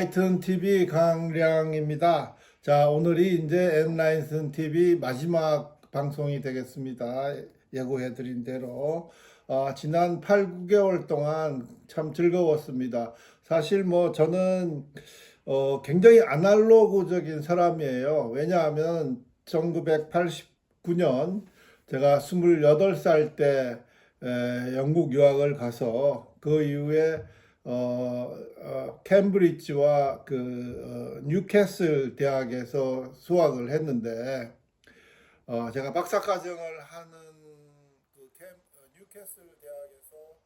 엔라이튼 TV 강량입니다. 자, 오늘이 이제 엔라이튼 TV 마지막 방송이 되겠습니다. 예고해 드린 대로. 지난 8, 9개월 동안 참 즐거웠습니다. 사실 뭐 저는 굉장히 아날로그적인 사람이에요. 왜냐하면 1989년 제가 28살 때 영국 유학을 가서 그 이후에 캠브리지와 뉴캐슬 대학에서 수학을 했는데 제가 박사과정을 하는 뉴캐슬 대학에서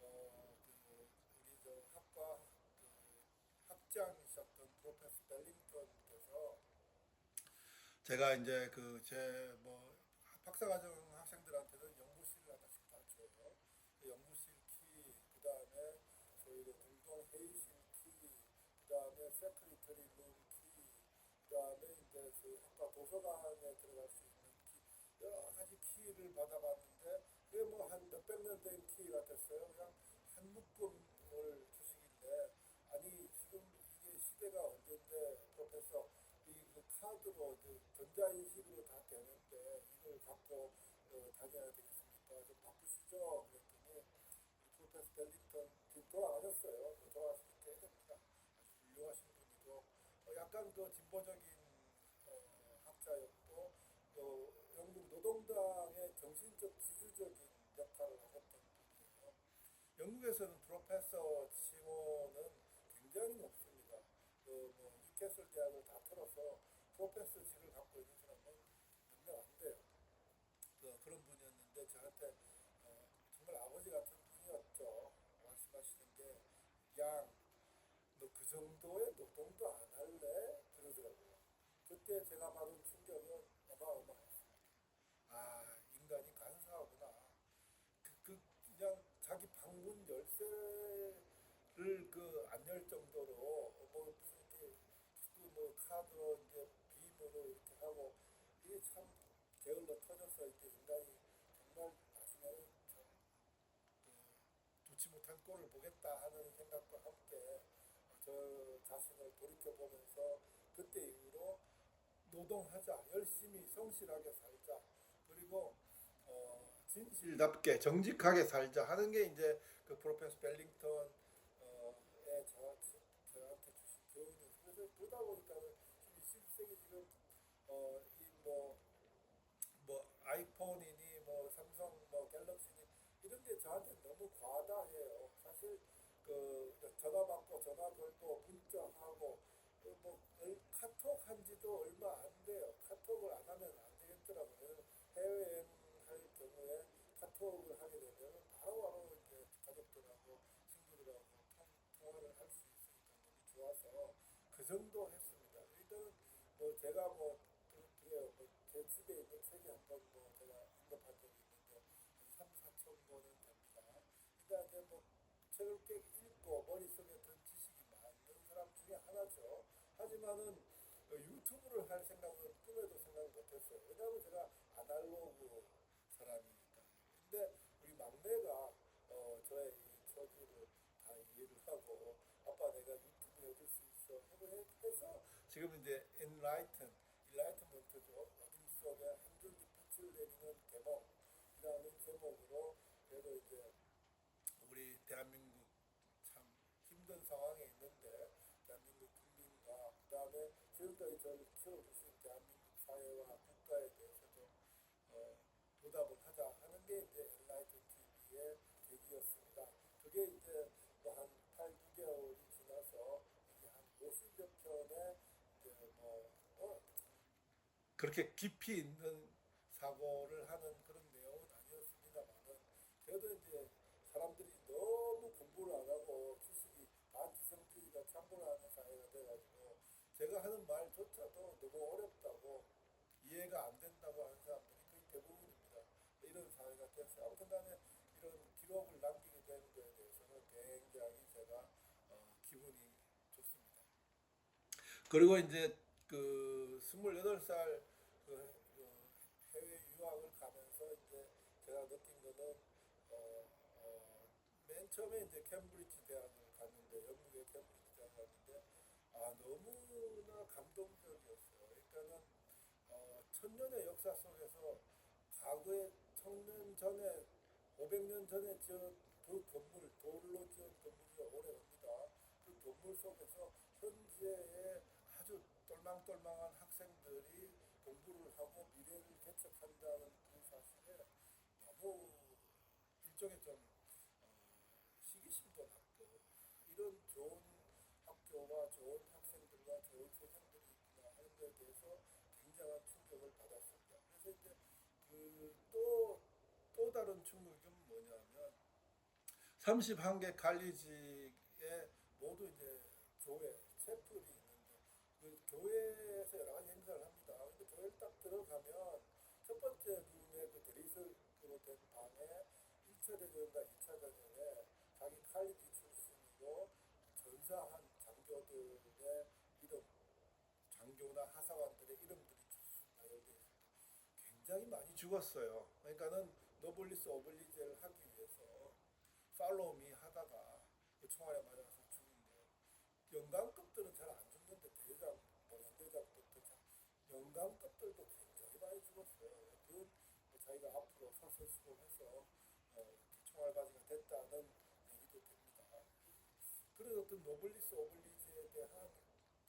우리 학과 학장이셨던 프로페서 벨링턴께서 제가 이제 제 박사과정 학생들한테는 연구실을 하나씩 다 줘요. 그 연구실 키, 그 다음에 저희 공동 회의실 키, 그 다음에 세크리터리 룸 키, 그 다음에 이제 저희 학과 도서관에 들어갈 수 있는 키, 여러 가지 키를 받아봤는데 그게 뭐 한 몇백 년 된 키 같았어요. 그냥 한 묶음을 주시길래 아니 지금 이게 시대가 언젠데 프로페서 그 카드로 전자인식으로 다 되는데 이걸 갖고 다녀야 되겠습니까? 좀 바쁘시죠? 그랬더니 프로페서 벨링턴 지금 돌아가셨어요. 돌아가신 지 꽤 됩니다. 아주 훌륭하신 분이고 약간 진보적인 학자였고 영국 노동당의 정신적 지주적인 역할을 하셨던 분이에요. 영국에서는 프로페서 칭호는 굉장히 높습니다. 뉴캐슬 대학을 다 털어서 프로페서직을 갖고 있는 사람은 몇 명 안 돼요. 그런 분이었는데 저한테 정말 아버지 같은 분이었죠. 말씀하시는 게 양, 너 그 정도의 노동도 안 할래? 그러더라고요. 그때 제가 받은 충격은 어마어마했습니다. 인간이 간사하구나. 그냥 자기 방문 열쇠를 안 열 정도로 뭐 무슨 카드로 이제 비밀로 이렇게 하고 이게 참 게을러 터져서 이제 인간이 정말 나중에는 참 좋지 못한 꼴을 보겠다 하는 생각과 함께 저 자신을 돌이켜 보면서 그때 이후로 노동하자, 열심히 성실하게 살자, 그리고 진실답게 정직하게 살자 하는 게 이제 그 프로페서 벨링턴의 저한테 주신 교훈이에요. 그래서 그러다 보니까는 21세기 지금 이뭐 아이폰이니 뭐 삼성 뭐 갤럭시니 이런 게 저한테 너무 과다해요. 사실 전화 받고 전화 걸고 문자하고 카톡 한 지도 얼마 안 돼요. 카톡을 안 하면 안 되겠더라고요. 해외여행 할 경우에 카톡을 하게 되면 바로바로 이제 가족들하고 친구들하고 통화를 할 수 있으니까 너무 좋아서 그 정도 했습니다. 일단은 제가 그래요. 제 집에 있는 책이 한번 제가 언급한 적이 있는데 한 3, 4천 권은 됩니다. 그러니까 이제 책을 꽤 읽고 머릿속에 든 지식이 많은 사람 중에 하나죠. 하지만은 유튜브를 할 생각은 꿈에도 생각 못했어요. 왜냐하면 제가 아날로그 사람이니까. 근데 우리 막내가 저의 이 처지를 다 이해를 하고 아빠 내가 유튜브 해줄 수 있어 해서 지금 이제 인라이트먼트죠. 어둠 속에 한 줄기 빛을 내리는 개몽이라는 제목으로 그래도 이제 우리 대한민국 참 힘든 상황에 있는데 대한민국 국민과 그 다음에 지금까지 저를 키워주신 대한민국 사회와 국가에 대해서 좀 보답을 하자 하는 게 이제 엔라이튼 TV의 계기였습니다. 그게 이제 한 8, 9개월이 지나서 이게 한 50여 편의 이제 그렇게 깊이 있는 사고를 하는 그런 내용은 아니었습니다만은 그래도 이제 사람들이 너무 공부를 안 하고 지식이 반지성주의가 창궐하는 사회가 돼가지고 제가 하는 말조차도 너무 어렵다고 이해가 안 된다고 하는 사람들이 거의 대부분입니다. 이런 사회가 됐어요. 아무튼 간에 이런 기록을 남기게 되는 거에 대해서는 굉장히 제가 기분이 좋습니다. 그리고 이제 28살 해외 유학을 가면서 이제 제가 느낀 거는 맨 처음에 이제 캠브리지 대학을 갔는데 영국의 캠브리지 대학을 갔는데 너무나 감동적이었어요. 그러니까는 천년의 역사 속에서 과거에 천년 전에 500년 전에 지은 그 건물, 돌로 지은 건물이 오래 옵니다. 그 건물 속에서 현재의 아주 똘망똘망한 학생들이 공부를 하고 미래를 개척한다는 그 사실에 너무 일종의 좀 시기심도 났고 이런 좋은 학교와 좋은 학생들과 좋은 세상들이 있구나 하는 것에 대해서 굉장한 충격을 받았습니다. 그래서 이제 또 다른 충격은 뭐냐면 31개 칼리지에 모두 이제 교회, 채플이 있는데 그 교회에서 여러 가지 행사를 합니다. 근데 교회를 딱 들어가면 첫 번째 룸에 그 드레스로 된 방에 1차 대전과 2차 대전에 자기 칼리지 출신이고 전사한 장교들의 이름, 장교나 하사관들의 이름들이 쭉 나열되어 있습니다. 굉장히 많이 죽었어요. 그러니까는 노블리스 오블리제를 하기 위해서 팔로우미 하다가 그 총알에 맞아서 죽은 거예요. 영광급들은 잘 안 죽는데 대장, 뭐 연대장부터 영광급들도 굉장히 많이 죽었어요. 그건 뭐 자기가 앞으로 설설수범해서 총알바지가 됐다는 얘기도 됩니다. 그런 어떤 노블리스 오블리제에 대한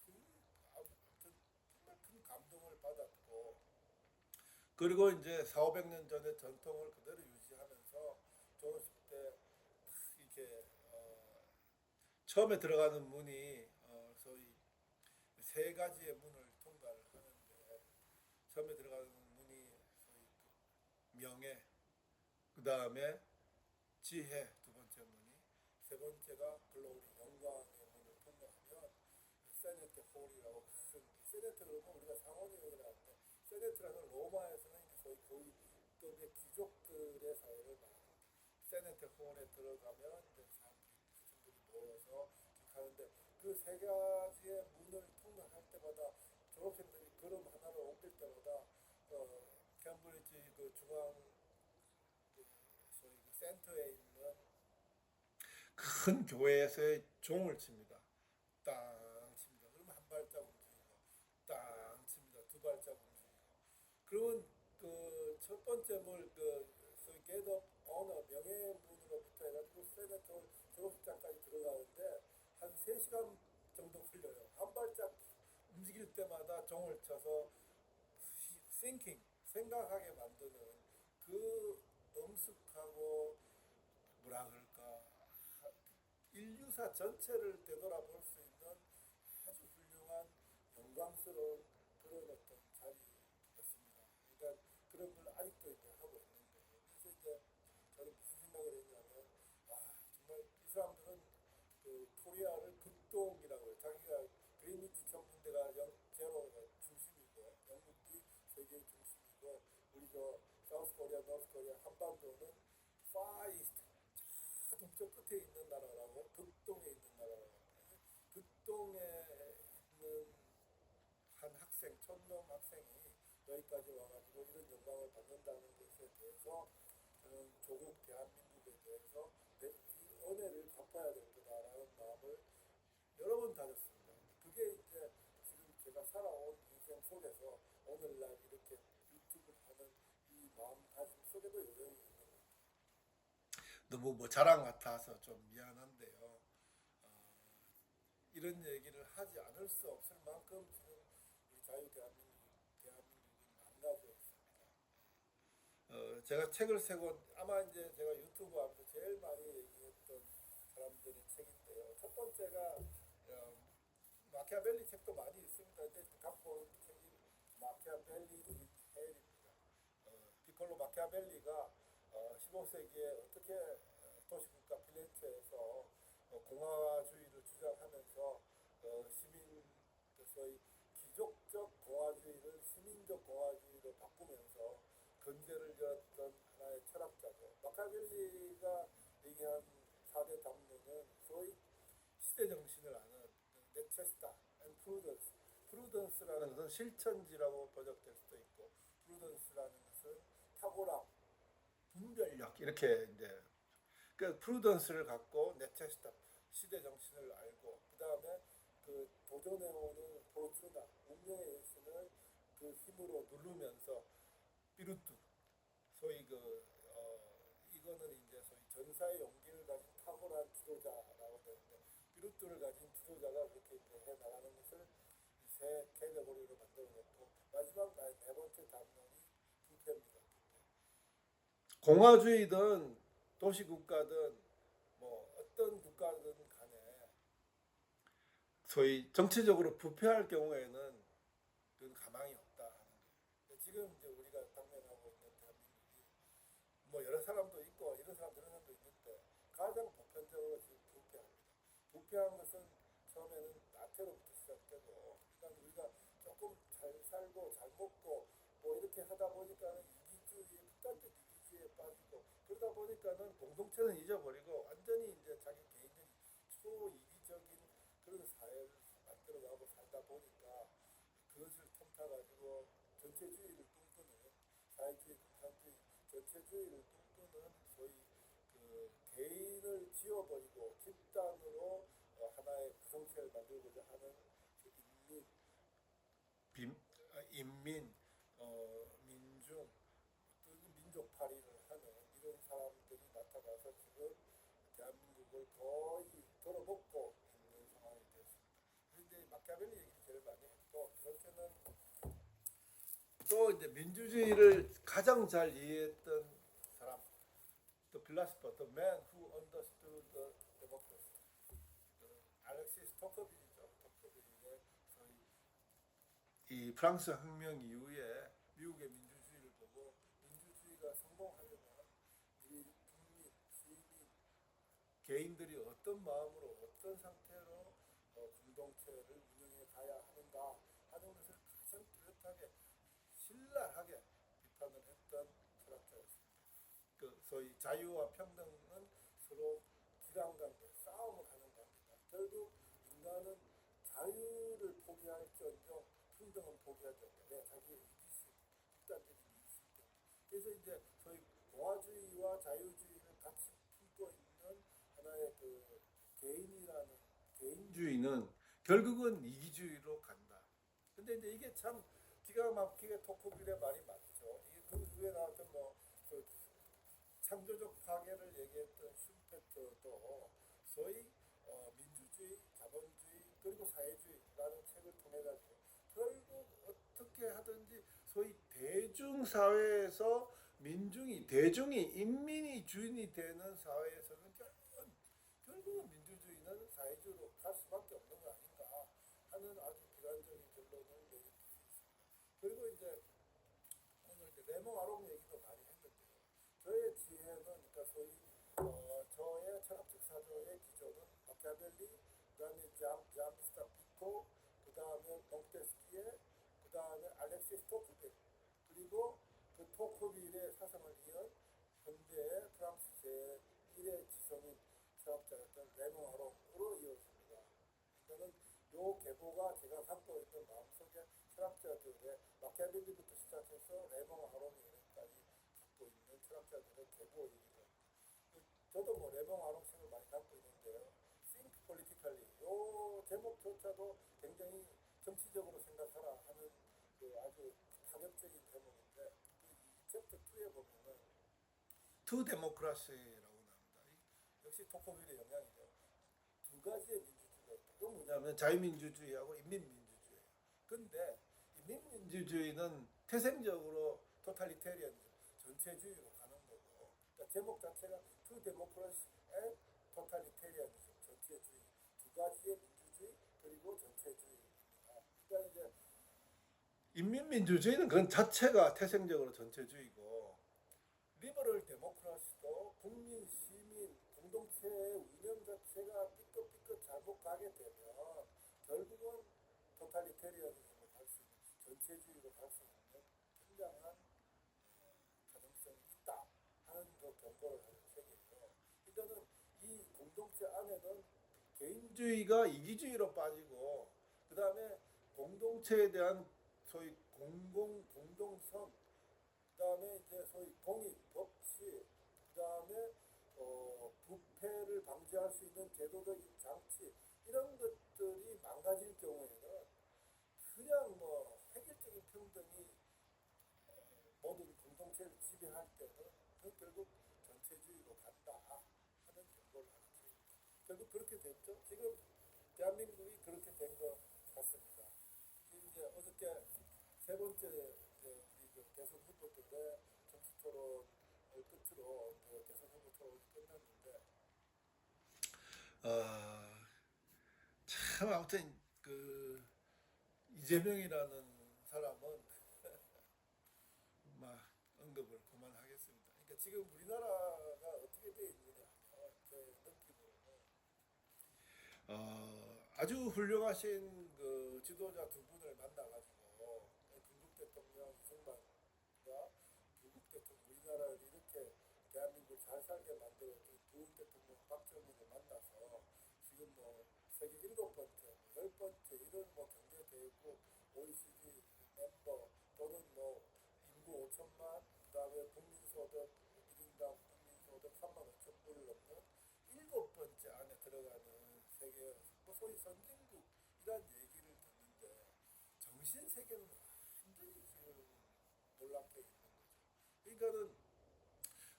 그 아무튼 정말 큰 감동을 받았고 그리고 이제 4, 500년 전의 전통을 그대로 유지하면서 졸업식 때 이렇게 처음에 들어가는 문이 소위 세 가지의 문을 통과를 하는데 처음에 들어가는 문이 소위 명예, 그 다음에 지혜 두 번째 문이, 세 번째가 글로리 영광의 문을 통과하면 세네트 홀이라고 큰 세네트 그러면 우리가 상원의원이라 하는데 세네트라는 로마에서는 거의 고위급의 귀족들의 사회를 말합니다. 세네트 홀에 들어가면 이제 사람들이 모여서 하는데 그 세 가지의 문을 통과할 때마다 졸업생들이 걸음 하나를 옮길 때마다 캠브리지 그 중앙 그 소위 그 센터에 있는 큰 교회에서의 종을 칩니다. 땅 칩니다. 그러면 한 발짝 움직이고, 땅 칩니다. 두 발짝 움직이고. 그러면 그 첫 번째 물 소위 겟업 어너 명예문으로부터 해가지고 세네터 졸업장까지 들어가는데 한 3시간 정도 걸려요. 한 발짝 움직일 때마다 종을 쳐서 thinking 생각하게 만드는 그 엄숙하고 뭐라 그럴까 인류사 전체를 되돌아볼 수 있는 아주 훌륭한 영광스러운 그런 어떤 자리였습니다. 그러니까 그런 걸 아직도 이제 하고 있는 거예요. 그래서 이제 저는 무슨 생각을 했냐면 정말 이 사람들은 그 코리아를 극동이라고 해요. 자기가 그린위치 천문대가 제로가 중심이고 영국이 세계의 중심이고 우리 저 사우스 코리아, 노스 코리아 한반도는 파이스트 동쪽 끝에 있는 나라라고 극동에 있는 나라라고 극동에 있는 한 학생, 촌놈 학생이 여기까지 와가지고 이런 영광을 받는다는 것에 대해서 저는 조국 대한민국에 대해서 이 은혜를 갚아야 될 거다라는 마음을 여러 번 가졌습니다. 그게 이제 지금 제가 살아온 인생 속에서 오늘날 이렇게 유튜브를 하는 이 마음가짐 속에도 요령이 있는 것 같아요. 너무 뭐 자랑 같아서 좀 미안한데요. 이런 얘기를 하지 않을 수 없을 만큼 지금 우리 대한민국이 망가져 있습니다. 제가 책을 세 권, 아마 이제 제가 유튜브 하면서 제일 많이 얘기했던 사람들의 책인데요. 첫 번째가 마키아벨리 책도 많이 있습니다. 근데 갖고 온 책이 마키아벨리 리테일입니다. 피콜로 마키아벨리가 15세기에 어떻게 도시국가 필렌체에서 공화주의를 주장하면서 시민 소위 귀족적 공화주의를 시민적 공화주의로 바꾸면서 근대를 열었던 하나의 철학자죠. 마키아벨리가 얘기한 4대 담론은 소위 시대 정신을 아는 네체스타 and 프루던스. 프루던스라는 것은 실천지라고 번역될 수도 있고, 프루던스라는 것은 탁월함, 분별력 이렇게 이제 그 프루던스를 갖고 네체스타 시대 정신을 알고 그 다음에 그 도전해오는 포르투나 운명의 여신을 그 힘으로 누르면서 삐루트 소위 이거는 이제 소위 전사의 용기를 가진 탁월한 지도자라고 되는데 삐루트를 가진 지도자가 그렇게 이제 해 나가는 것을 새 캐테고리로 만들어냈고 마지막 네 번째 담론이 부패입니다. 공화주의든 도시국가든 뭐 어떤 국가든 간에 소위 정치적으로 부패할 경우에는 그건 가망이 없다 하는 거예요. 지금 이제 우리가 당면하고 있는 대한민국이 뭐 여러 사람도 있고 이런 사람 저런 사람도 있는데 가장 보편적으로 지금 부패합니다. 부패한 것은 처음에는 나태로부터 시작되고 일단 우리가 조금 잘 살고 잘 먹고 뭐 이렇게 하다 보니까는 이기주의에 극단적 이기주의에 빠지고 그러다 보니까는 공동체는 잊어버리고 완전히 이제 자기 개인적인 초이기적인 그런 사회를 만들어가고 살다 보니까 그것을 틈타가지고 전체주의를 꿈꾸는 사회주의, 공산주의, 전체주의를 꿈꾸는 소위 그 개인을 지워버리고 집단으로 하나의 구성체를 만들고자 하는 그 인민, 민중, 민족파리를 하는 이런 사람들이 나타나서 지금 대한민국을 거의 돌아먹고 있는 상황이 됐습니다. 그런데 마키아벨리 얘기를 제일 많이 했고 그렇게는 또 이제 민주주의를 가장 잘 이해했던 사람, the philosopher, the man who understood the democracy, 알렉시스 토커빌이죠. 토커빌의 이 프랑스 혁명 이후에 미국의 민주주의를 보고 민주주의가 성공하려면 우리 국민, 시민, 개인들이 어떤 마음으로 어떤 상태로 공동체를 운영해 가야 하는가 하는 것을 가장 뚜렷하게 신랄하게 비판을 했던 철학자였습니다. 그 소위 자유와 평등은 서로 기량관계, 싸움을 하는 관계다. 결국 인간은 자유를 포기할지언정 평등은 포기하지 않는다. 왜? 자기의 이기심, 극단적인 이기심 때문에. 그래서 이제 소위 공화주의와 자유주의를 같이 품고 있는 하나의 그 개인이라는 개인주의는 결국은 이기주의로 간다. 근데 이제 이게 참 기가 막히게 토크빌의 말이 맞죠. 이게 그 후에 나왔던 그 창조적 파괴를 얘기했던 슈페터도 소위 민주주의, 자본주의 그리고 사회주의라는 책을 통해 가지고 결국 어떻게 하든지 소위 대중 사회에서 대중이 인민이 주인이 되는 사회에서는 결국은 민주주의는 사회주의로 갈 수밖에 없는 거 아닌가 하는 아주 비관적인 결론을 내린 적이 있습니다. 그리고 이제 오늘 이제 레몽 아롱 얘기도 많이 했는데요. 저의 지혜는 그러니까 소위 저의 철학적 사조의 기조는 마키아벨리, 그다음에 잠스타 피코, 그다음에 몽테스키에, 그다음에 알렉시스 토크빌, 그리고 그 토크빌의 사상을 이은 현대의 프랑스 제1의 지성인 철학자였던 레몽 아롱으로 이어집니다. 저는 요 계보가 제가 갖고 있는 마음속에 철학자들의 마키아벨리부터 시작해서 레몽 아롱까지 갖고 있는 철학자들의 계보이기도 합니다. 저도 뭐 레몽 아롱 책을 많이 갖고 있는데요. Think Politically 요 제목조차도 굉장히 정치적으로 생각하라 하는 그 아주 파격적인 제목인데 그 챕터 2에 보면은 투 데모크라시라고 나옵니다. 역시 토코빌의 영향이죠. 두 가지의 민주주의가 있다. 그건 뭐냐면 자유민주주의하고 인민민주주의예요. 근데 인민민주주의는 태생적으로 토탈리테리언이죠. 전체주의로 가는 거고. 그러니까 제목 자체가 투 데모크라시 앤 토탈리테리언이죠. 전체주의. 두 가지의 민주주의 그리고 전체주의입니다. 그러니까 이제 인민민주주의는 그건 자체가 태생적으로 전체주의고 리버럴 데모크라시도 국민, 시민, 공동체의 운영 자체가 삐끗삐끗 잘못 가게 되면 결국은 토탈리테리언으로 갈 수 있는 전체주의로 갈 수 있는 굉장한 가능성이 있다 하는 그 경고를 하는 책이에요. 그러니까는 이 공동체 안에는 개인주의가 이기주의로 빠지고 그 다음에 공동체에 대한 소위 공동선 그 다음에 이제 소위 공익, 법치, 그 다음에 부패를 방지할 수 있는 제도적인 장치 이런 것들 것들이 망가질 경우에는 그냥 뭐 획일적인 평등이 모든 공동체를 지배할 때는 그 결국 전체주의로 간다 하는 경고를 하는 것입니다. 결국 그렇게 됐죠. 지금 대한민국이 그렇게 된 것 같습니다. 지금 이제 어저께 세 번째 이제 우리 그 대선 후보들의 정치 토론을 끝으로 이제 대선 후보 토론이 끝났는데 참 아무튼 그 이재명이라는 사람은 막 언급을 그만하겠습니다. 그러니까 지금 우리나라가 어떻게 되어 있느냐 하면 제 느낌으로는 아주 훌륭하신 그 지도자 두 분을 만나가지고 중국 대통령 이승만과 중국 대통령 우리나라를 이렇게 대한민국을 잘 살게 만들어준 부흥 대통령 박정희를 만나서 지금 뭐 세계 7번째, 뭐 10번째 이런 뭐 경제대국 OECD 멤버 또는 뭐 인구 5천만 그다음에 국민소득 1인당 국민소득 3만 5천 불을 넘는 7번째 안에 들어가는 세계 뭐 소위 선진국이란 얘기를 듣는데 정신 세계는 완전히 지금 놀랍게 있는 거죠. 그러니까는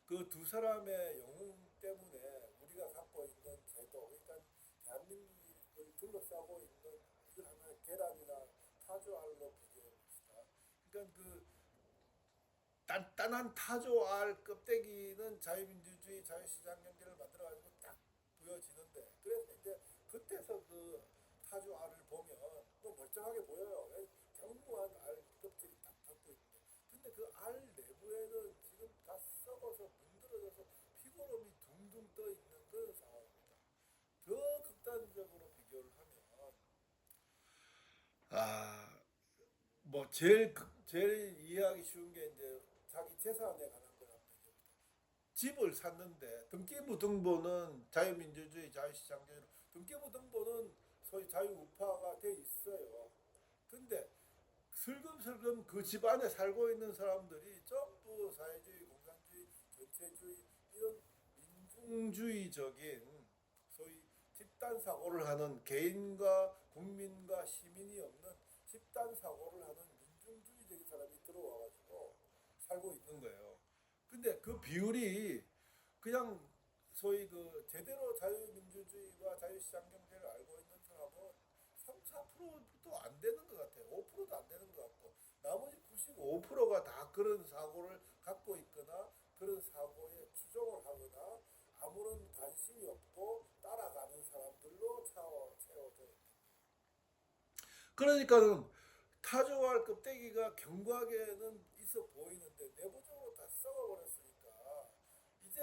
그 두 사람의 영웅 때문에 우리가 갖고 있는 제도, 그러니까 대한민국을 둘러싸고 있는 이걸 하나의 계란이나 타조알로 비교해 봅시다. 그러니까 그 단단한 타조알 껍데기는 자유민주주의, 자유시장 경제를 만들어가지고 딱 보여지는데 그래서 이제 겉에서 그 타조알을 보면 뭐 멀쩡하게 보여요. 견고한 알 껍질이 딱 덮고 있는데 근데 그 알 내부에는 지금 다 썩어서 문드러져서 피고름이 둥둥 떠 있는 그런 상황입니다. 더 극단적으로 비교를 하면 뭐 제일 이해하기 쉬운 게 이제 자기 재산에 관한 거란 말이에요. 집을 샀는데 등기부등본은 자유민주주의, 자유시장주의로 등기부등본은 소위 자유우파가 돼 있어요. 근데 슬금슬금 그 집 안에 살고 있는 사람들이 전부 사회주의, 공산주의, 전체주의 이런 민중주의적인 소위 집단 사고를 하는 개인과 국민과 시민이 없는 집단 사고를 하는 민중주의적인 사람이 들어와가지고 살고 있는 거예요. 근데 그 비율이 그냥 소위 그 제대로 자유민주주의와 자유시장 경제를 알고 있는 사람은 3, 4%도 안 되는 것 같아요. 5%도 안 되는 것 같고 나머지 95%가 다 그런 사고를 갖고 있거나 그런 사고에 추종을 하거나 아무런 관심이 없고 따라가는 사람들로 채워져 있는. 그러니까는 타조알 껍데기가 견고하게는 있어 보이는데 내부적으로 다 썩어버렸으니까 이제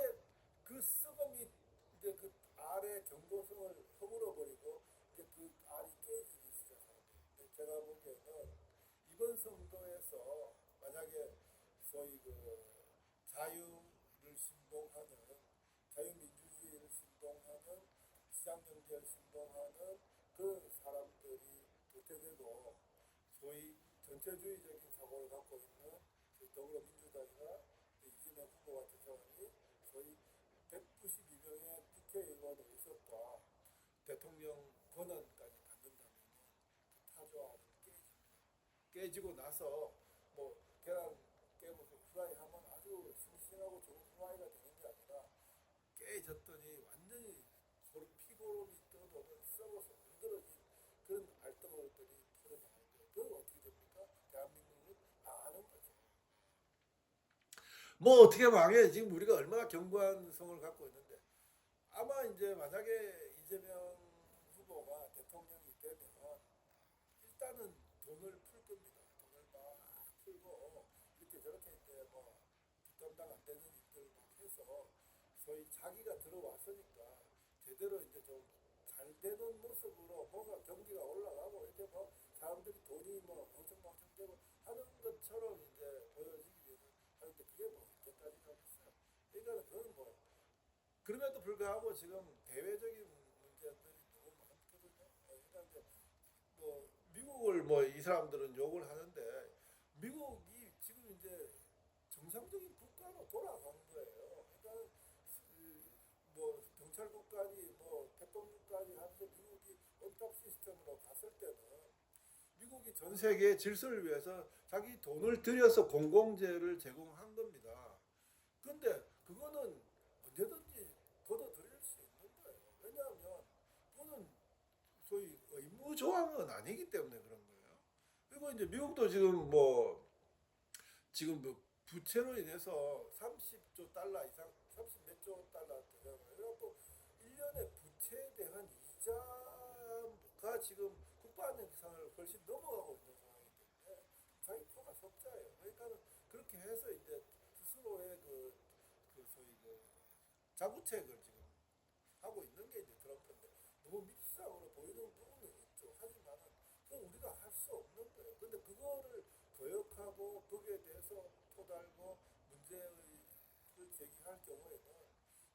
그 썩음이 이제 그 알의 견고성을 허물어버리고 이제 그 알이 깨지기 시작하는 거예요. 제가 보기에는 이번 선거에서 만약에 소위 그 자유를 신봉하는 자유민주주의를 신봉하는 시장경제를 신봉하는 그런 사람들이 도태되고 소위 전체주의적인 사고를 갖고 있는 더불어민주당이나 이재명 후보 같은 사람이 소위 192명의 국회의원 의석과 대통령 권한까지 받는다면 그 타조알은 깨집니다. 깨지고 나서 뭐 계란 깨고 후라이 하면 아주 싱싱하고 좋은 후라이가 되는 게 아니라 깨졌더니 완전히 피고름이 떠도는 썩어서 문드러진 그런 알덩어리들이 터져나오는 거예요. 그건 어떻게 됩니까? 대한민국은 망하는 거죠. 뭐 어떻게 망해? 지금 우리가 얼마나 견고한 성을 갖고 있는데 아마 이제 만약에 이재명 후보가 대통령이 되면 일단은 돈을 풀 겁니다. 돈을 막 풀고 이렇게 저렇게 이제 뭐 뒷감당 안 되는 일들 막 해서 소위 자기가 들어왔으니까 제대로 이제 좀 잘 되는 모습으로 뭔가 경기가 올라가고 이렇게 뭐 사람들이 돈이 뭐 엄청 되고 하는 것처럼 이제 보여지기 위해서 하는데 그게 뭐 언제까지 가겠어요. 그러니까 그건 뭐 그럼에도 불구하고 지금 대외적인 문제들이 너무 많거든요. 그러니까 이제 뭐 미국을 뭐 이 사람들은 욕을 하는데 미국이 지금 이제 정상적인 국가로 돌아간 거예요. 그러니까 뭐 경찰국까지 뭐 대통령까지 하면서 미국이 원탑 시스템으로 갔을 때는 미국이 전 세계 질서를 위해서 자기 돈을 들여서 공공재를 제공한 겁니다. 근데 그거는 언제든지 걷어들일 수 있는 거예요. 왜냐하면 그거는 소위 의무 조항은 아니기 때문에 그런 거예요. 그리고 이제 미국도 지금 뭐 부채로 인해서 30조 달러 이상, 30 몇 조 달러 되잖아요. 그래갖고 1년에 부채에 대한 이자가 지금 국가 예산을 훨씬 넘어가고 있는 상황이기 때문에 자기 코가 석자예요. 그러니까 그렇게 해서 이제 스스로의 그 소위 그 자구책을 지금 하고 있는 게 이제 트럼프인데 너무 밉상으로 보이는 부분은 있죠. 하지만은 그건 우리가 할 수 없는 거예요. 근데 그거를 거역하고 거기에 대해서 토달고 문제를 제기할 경우에는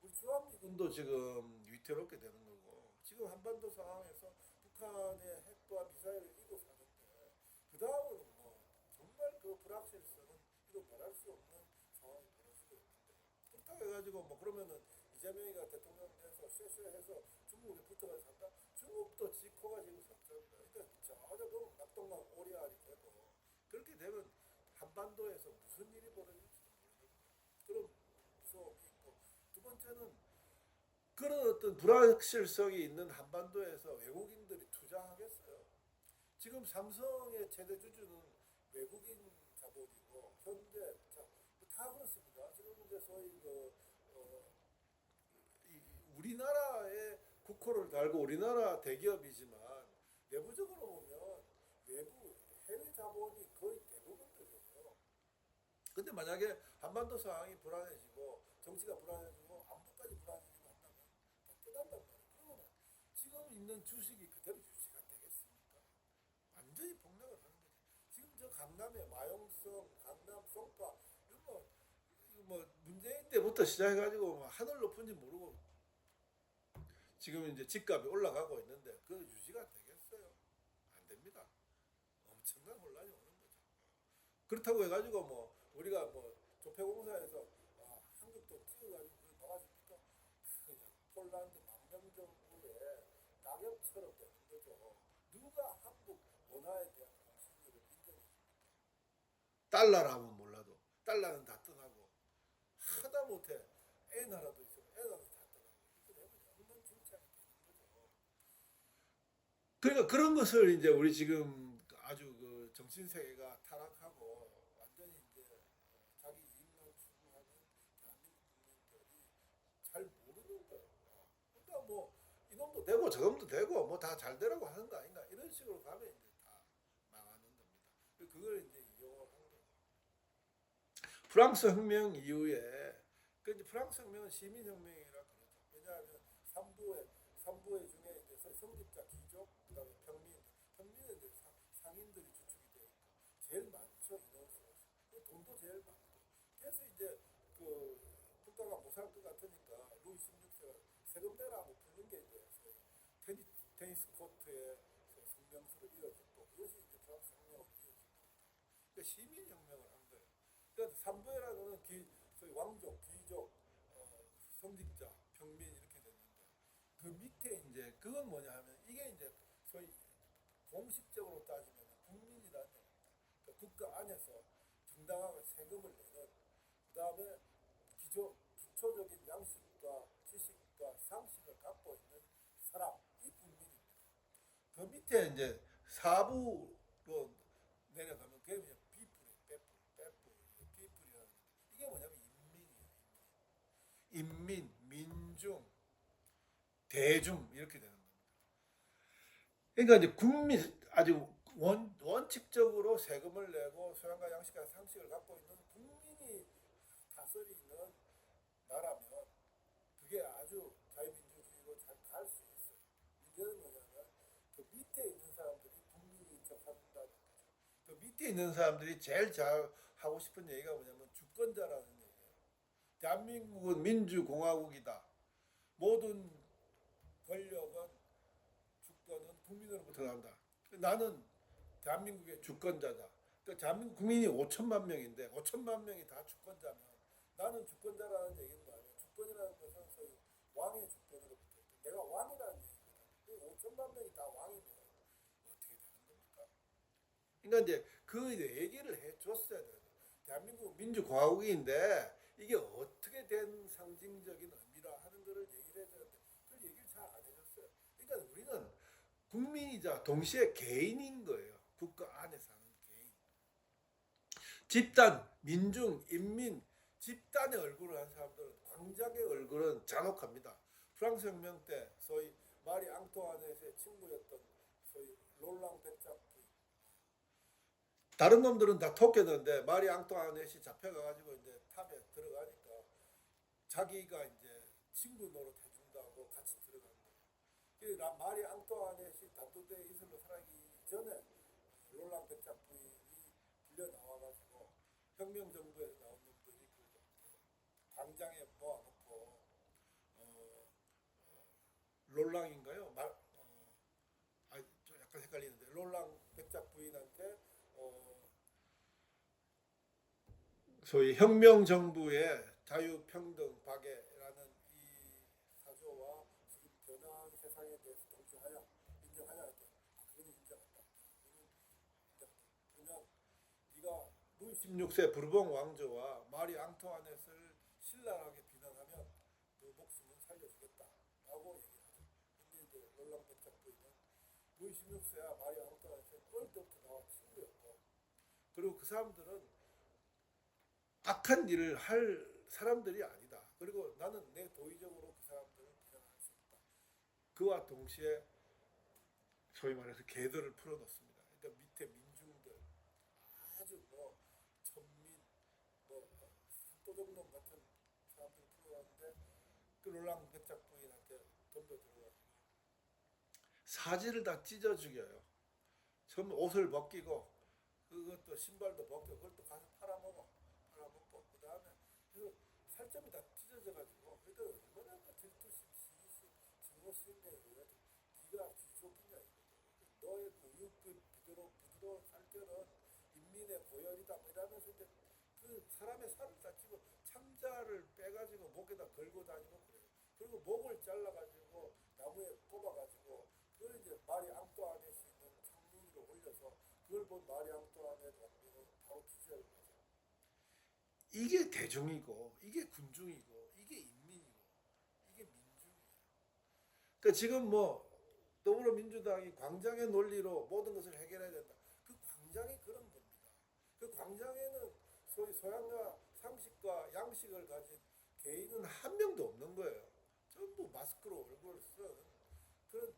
우리 주한미군도 지금 위태롭게 되는 거고 지금 한반도 상황에서 북한의 핵과 미사일을 이고 사는데 그 다음은 뭐 정말 그 불확실성은 이거 말할 수 없는 상황이 벌어지고 있는데 그렇다고 해가지고 뭐 그러면은 이재명이가 대통령 돼서 쉐쉐해서 중국에 붙어가서 산다? 중국도 지코가 지금 석자입니다. 그러니까 전혀 그 낙동강 오리알이 되고 그렇게 되면 한반도에서 무슨 일이 벌어질지 모르겠다. 그런 무서움이 있고 두 번째는 그런 어떤 불확실성이 있는 한반도에서 외국인들이 투자하겠어요. 지금 삼성의 최대 주주는 외국인 자본이고 현대 다 그렇습니다. 지금 이제 소위 우리나라의 국호를 달고 우리나라 대기업이지만 내부적으로 보면 외부 해외 자본이 거의 대부분들이에요. 근데 만약에 한반도 상황이 불안해지고 정치가 불안해지고 안보까지 불안해지고 한다면 다 떠난단 말이에요. 그러면 지금 있는 주식이 그대로 유지가 되겠습니까? 완전히 폭락을 하는 거죠. 지금 저 강남의 마용성, 강남 송파 이거 뭐 문재인 때부터 시작해가지고 하늘 높은지 모르고 지금 이제 집값이 올라가고 있는데 그 유지가 되겠어요? 안 됩니다. 엄청난 혼란이 오는 거죠. 그렇다고 해가지고 뭐 우리가 뭐 조폐공사에서 한국도 찍어가지고 그걸 막아줍니까? 그냥 폴란드 망명정부의 낙엽처럼 되는 거죠. 누가 한국 원화에 대한 공신력을 인정해줍니까? 달러라면 몰라도 달러는 다 떠나고 하다못해 엔화라도 있으면 엔화도 다 떠나고 이렇게 되면 엉망진창이 되는 거죠. 그러니까 그런 것을 이제 우리 지금 아주 그 정신세계가 타락하고 완전히 이제 자기 이익만 추구하는 대한민국 국민들이 잘 모르는 거예요. 그러니까 뭐 이놈도 되고 저놈도 되고 뭐 다 잘 되라고 하는 거 아닌가 이런 식으로 가면 이제 다 망하는 겁니다. 그걸 이제 이용을 하는 거예요. 프랑스 혁명 이후에 그 이제 프랑스 혁명은 시민혁명이라 그러죠. 왜냐하면 삼부의 중에 이제 성직자, 귀족, 그다음에 평민은 이제 상인들이 주축이 되어 있고 제일 많죠 인원수가. 돈도 제일 많고. 그래서 이제 그 국가가 못 살 것 같으니까 루이 16세가 세금 내라고 부른 게 이제 테니스 코트에 성명서를 이어졌고 그것이 이제 프랑스 혁명으로 이어진 겁니다. 그러니까 시민혁명을 한 거예요. 그러니까 삼부라는 소위 왕족, 귀족, 성직자, 평민 이렇게 됐는데 그 밑에 이제 그건 뭐냐 하면 이게 이제 소위 공식적으로 따지면 국민이라는 얘기입니다. 그러니까 국가 안에서 정당하게 세금을 내는 그 다음에 기초적인 양식과 지식과 상식을 갖고 있는 사람 이 국민입니다. 그 밑에 이제 사부로 내려가면 그게 그냥 비풀이라는 이게 뭐냐면 인민이에요. 인민, 민중, 대중 이렇게 되는 겁니다. 그러니까 이제 국민 아주 원칙적으로 세금을 내고 소양과 양식과 상식을 갖고 있는 국민이 다스리는 나라면 그게 아주 자유민주주의로 잘 갈 수 있어요. 문제는 뭐냐면 그 밑에 있는 사람들이 국민인 척 한다는 거죠. 그 밑에 있는 사람들이 제일 잘 하고 싶은 얘기가 뭐냐면 주권자라는 얘기예요. 대한민국은 민주공화국이다. 모든 권력은 주권은 국민으로부터 나온다. 나는 대한민국의 주권자다. 그러니까 대한민국 국민이 5천만 명인데 5천만 명이 다 주권자면 나는 주권자라는 얘기는 뭐예요? 주권이라는 것은 소위 왕의 주권으로부터 내가 왕이라는 얘기거든. 5천만 명이 다 왕이면 어떻게 되는 겁니까? 그러니까 이제 그 얘기를 해줬어야 돼요. 대한민국 민주공화국인데 이게 어떻게 된 상징적인 의미라 하는 거를 얘기를 해줘야 되는데 그 얘기를 잘 안 해줬어요. 그러니까 우리는 국민이자 동시에 개인인 거예요. 국가 안에 사는 개인. 집단, 민중, 인민, 집단의 얼굴을 한 사람들은 광장의 얼굴은 잔혹합니다. 프랑스 혁명 때 소위 마리 앙투아네트의 친구였던 소위 롤랑 백작 부인. 다른 놈들은 다 토끼였는데 마리 앙투아네트이 잡혀가가지고 이제 탑에 들어가니까 자기가 이제 친구 노릇 해준다고 같이 들어간 거예요. 마리 앙투아네트이 단두대 이슬로 살아가기 전에 롤랑 백작 부인이 불려 나와가지고 혁명 정부에서 나온 놈들이 그 광장에 모아놓고 롤랑인가요? 좀 약간 헷갈리는데 롤랑 백작 부인한테 소위 혁명 정부의 자유평등 박애라는 이 사조와 지금 변화한 세상에 대해서 동조하냐 인정하냐 할때 그건 인정한다. 그러면 네가 루이 16세 부르봉 왕조와 마리 앙투아넷을 신랄하게 비난하면 그 목숨은 살려주겠다라고 얘기를 하죠. 근데 이제 롤랑 백작 부인은 루이 16세와 마리 앙투아넷은 어릴 때부터 나와 친구였고 그리고 그 사람들은 악한 일을 할 사람들이 아니다. 그리고 나는 내 도의적으로 그 사람들을 비난할 수 있다. 그와 동시에 소위 말해서 개들을 풀어놓습니다. 그러니까 밑에 민중들 아주 뭐 천민 뭐 도둑놈 같은 사람들을 풀어놨는데 그 롤랑 백작 부인한테 덤벼들어가지고 사지를 다 찢어 죽여요. 처음 옷을 벗기고 그것도 신발도 벗겨 그걸 또 가서 팔아먹어. 그 다음에 살점이 다 찢어져가지고 그러니까 얼마나 질투심, 시기심, 증오심에 의해 네가 귀족이냐 이거죠. 너의 그 부드러운 살결은 인민의 고열이다 뭐 이러면서 이제 그 사람의 살을 다 찌고 창자를 빼가지고 목에다 걸고 다니고 그래요. 그리고 목을 잘라가지고 나무에 꼽아가지고 그걸 이제 마리 앙투아넷이 있는 창문 위로 올려서 그걸 본 마리 앙투아넷 왕비는 바로 기절을 하죠. 이게 대중이고 이게 군중이고 이게 인민이고 이게 민중이에요. 그러니까 지금 뭐 더불어민주당이 광장의 논리로 모든 것을 해결해야 된다. 그 광장이 그런 겁니다. 그 광장에는 소위 소양과 상식과 양식을 가진 개인은 한 명도 없는 거예요. 전부 마스크로 얼굴을 쓴 그런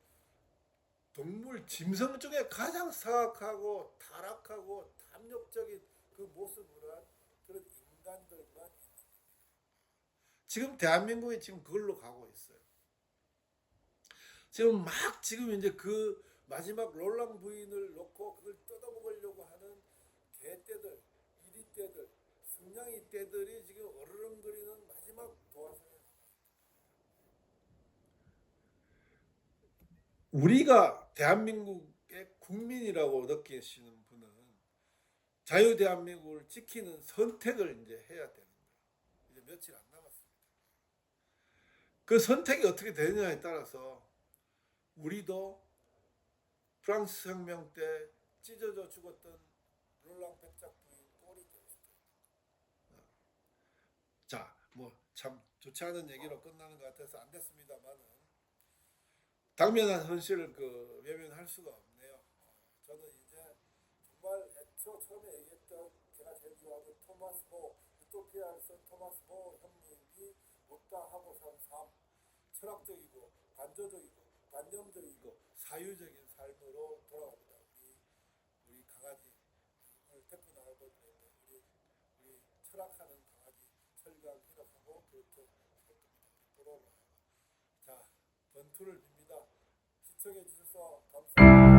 동물 짐승 중에 가장 사악하고 타락하고 탐욕적인 그 모습을 한 그런 인간들만 지금 대한민국이 지금 그걸로 가고 있어요. 지금 이제 그 마지막 롤랑 부인을 놓고 그걸 뜯어먹으려고 하는 개떼들, 이리떼들, 승냥이 떼들이 지금 어르렁거리는 마지막 도화선에 우리가 대한민국의 국민이라고 느끼시는 분은 자유 대한민국을 지키는 선택을 이제 해야 되는 거예요. 이제 며칠 안 남았습니다. 그 선택이 어떻게 되느냐에 따라서 우리도 프랑스 혁명 때 찢어져 죽었던 롤랑 백작 부인 꼴이 될 수도 있는. 자, 뭐 참 좋지 않은 얘기로 끝나는 것 같아서 안 됐습니다만은 당면한 현실을 그 외면할 수가 없네요. 저는 이제 정말 애초 처음에 얘기했던 제가 제일 좋아하는 토마스 모 유토피아에서 토마스 모 형님이 없다 하고 산 삶, 철학적이고 관조적이고 관념적이고 사유적인 삶으로 돌아갑니다. 우리 강아지 오늘 데리고 나가고 있는 우리 철학하는 강아지 철강 희락하고 그렇게 살 겁니다. 보러 자, 번투를 빕니다. 시청해 주셔서 감사합니다.